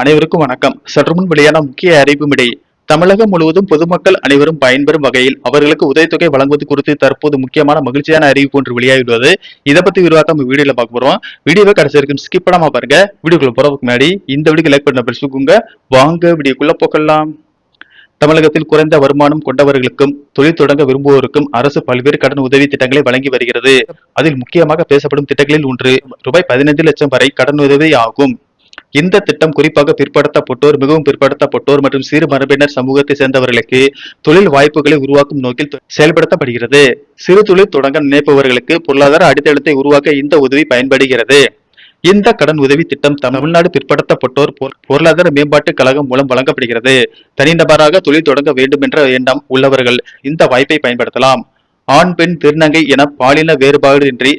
அனைவருக்கும் வணக்கம். சற்று முன் வெளியான முக்கிய அறிவிப்பின்படி தமிழகம் முழுவதும் பொதுமக்கள் அனைவரும் பயன்பெறும் வகையில் அவர்களுக்கு உதவித்தொகை வழங்குவது குறித்து தற்போது முக்கியமான மகிழ்ச்சியான அறிவிப்பு ஒன்று வெளியாகியுள்ளது. இதை பத்தி விரிவாக நம்ம வீடியோல பார்க்க போறோம். வீடியோவை கடைசி வரைக்கும் ஸ்கிப் பண்ணாம பாருங்க. வீடியோக்குள்ள போறதுக்கு முன்னாடி இந்த வீடியோக்கு லைக் பண்ண பெருசுக்குங்க. வாங்க வீடியோக்குள்ள போகலாம். தமிழகத்தில் குறைந்த வருமானம் கொண்டவர்களுக்கும் தொழில் தொடங்க விரும்புவோருக்கும் அரசு பல்வேறு கடன் உதவி திட்டங்களை வழங்கி வருகிறது. அதில் முக்கியமாக பேசப்படும் திட்டங்களில் ஒன்று ரூபாய் 15 லட்சம் வரை கடன் உதவி ஆகும். இந்த திட்டம் குறிப்பாக பிற்படுத்தப்பட்டோர், மிகவும் பிற்படுத்தப்பட்டோர் மற்றும் சிறு மரபினர் சமூகத்தை சேர்ந்தவர்களுக்கு தொழில் வாய்ப்புகளை உருவாக்கும் நோக்கில் செயல்படுத்தப்படுகிறது. சிறு தொழில் தொடங்க நினைப்பவர்களுக்கு பொருளாதார அடித்தளத்தை உருவாக்க இந்த உதவி பயன்படுகிறது. இந்த கடன் உதவி திட்டம் தமிழ்நாடு பிற்படுத்தப்பட்டோர் பொருளாதார மேம்பாட்டு கழகம் மூலம் வழங்கப்படுகிறது. தனிநபராக தொழில் தொடங்க வேண்டும் என்ற எண்ணம் உள்ளவர்கள் இந்த வாய்ப்பை பயன்படுத்தலாம். ஆண், பெண், திருநங்கை என பாலின வேறுபாடின்றி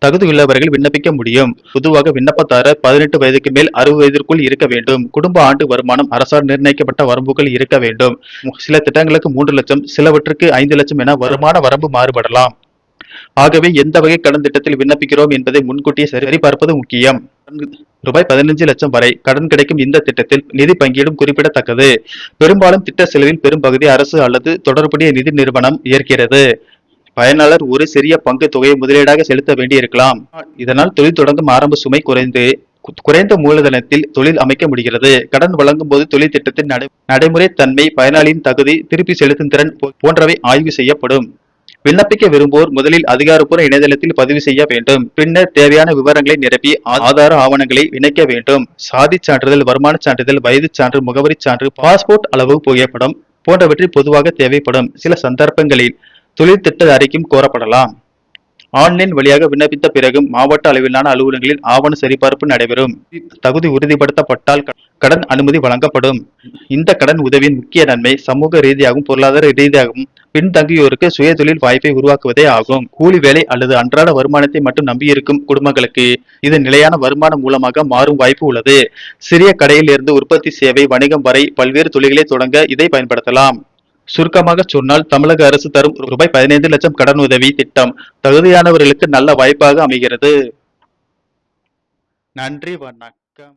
தகுதியுள்ளவர்கள் விண்ணப்பிக்க முடியும். பொதுவாக விண்ணப்பதாரர் 18 வயதுக்கு மேல் 60 வயதிற்குள் இருக்க வேண்டும். குடும்ப ஆண்டு வருமானம் அரசால் நிர்ணயிக்கப்பட்ட வரம்புகள் இருக்க வேண்டும். சில திட்டங்களுக்கு 3 லட்சம், சிலவற்றுக்கு 5 லட்சம் என வருமான வரம்பு மாறுபடலாம். ஆகவே எந்த வகை கடன் திட்டத்தில் விண்ணப்பிக்கிறோம் என்பதை முன்கூட்டியே சரிபார்ப்பது முக்கியம். ரூபாய் 15 லட்சம் வரை கடன் கிடைக்கும் இந்த திட்டத்தில் நிதி பங்கீடும் குறிப்பிடத்தக்கது. பெரும்பாலும் திட்ட செலவில் பெரும் பகுதி அரசு அல்லது தொடர்புடைய நிதி நிறுவனம் ஏற்கிறது. பயனாளர் ஒரு சிறிய பங்கு தொகையை முதலீடாக செலுத்த வேண்டியிருக்கலாம். இதனால் தொழில் தொடங்கும் ஆரம்ப சுமை குறைந்த மூலதனத்தில் தொழில் அமைக்க முடிகிறது. கடன் வழங்கும் போது தொழில் திட்டத்தின் நடைமுறை தன்மை, பயனாளியின் தகுதி, திருப்பி செலுத்தும் திறன் போன்றவை ஆய்வு செய்யப்படும். விண்ணப்பிக்க விரும்புவோர் முதலில் அதிகாரப்பூர்வ இணையதளத்தில் பதிவு செய்ய வேண்டும். பின்னர் தேவையான விவரங்களை நிரப்பி ஆதார ஆவணங்களை இணைக்க வேண்டும். சாதி சான்றிதழ், வருமான சான்றிதழ், வயது சான்று, முகவரி சான்று, பாஸ்போர்ட் அளவு புகைப்படம் போன்றவற்றை பொதுவாக தேவைப்படும். சில சந்தர்ப்பங்களில் தொழில் திட்ட அறிக்கையும் கோரப்படலாம். ஆன்லைன் வழியாக விண்ணப்பித்த பிறகு மாவட்ட அளவிலான அலுவலகங்களில் ஆவண சரிபார்ப்பு நடைபெறும். தகுதி உறுதிப்படுத்தப்பட்டால் கடன் அனுமதி வழங்கப்படும். இந்த கடன் உதவியின் முக்கிய நன்மை சமூக ரீதியாகவும் பொருளாதார ரீதியாகவும் பின்தங்கியோருக்கு சுய தொழில் வாய்ப்பை உருவாக்குவதே ஆகும். கூலி வேலை அல்லது அன்றாட வருமானத்தை மட்டும் நம்பியிருக்கும் குடும்பங்களுக்கு இது நிலையான வருமான மூலமாக மாறும் வாய்ப்பு உள்ளது. சிறிய கடையில் இருந்து உற்பத்தி, சேவை, வணிகம் வரை பல்வேறு தொழில்களை தொடங்க இதை பயன்படுத்தலாம். சுருக்கமாக சொன்னால், தமிழக அரசு தரும் ரூபாய் 15 லட்சம் கடன் உதவி திட்டம் தகுதியானவர்களுக்கு நல்ல வாய்ப்பாக அமைகிறது. நன்றி, வணக்கம்.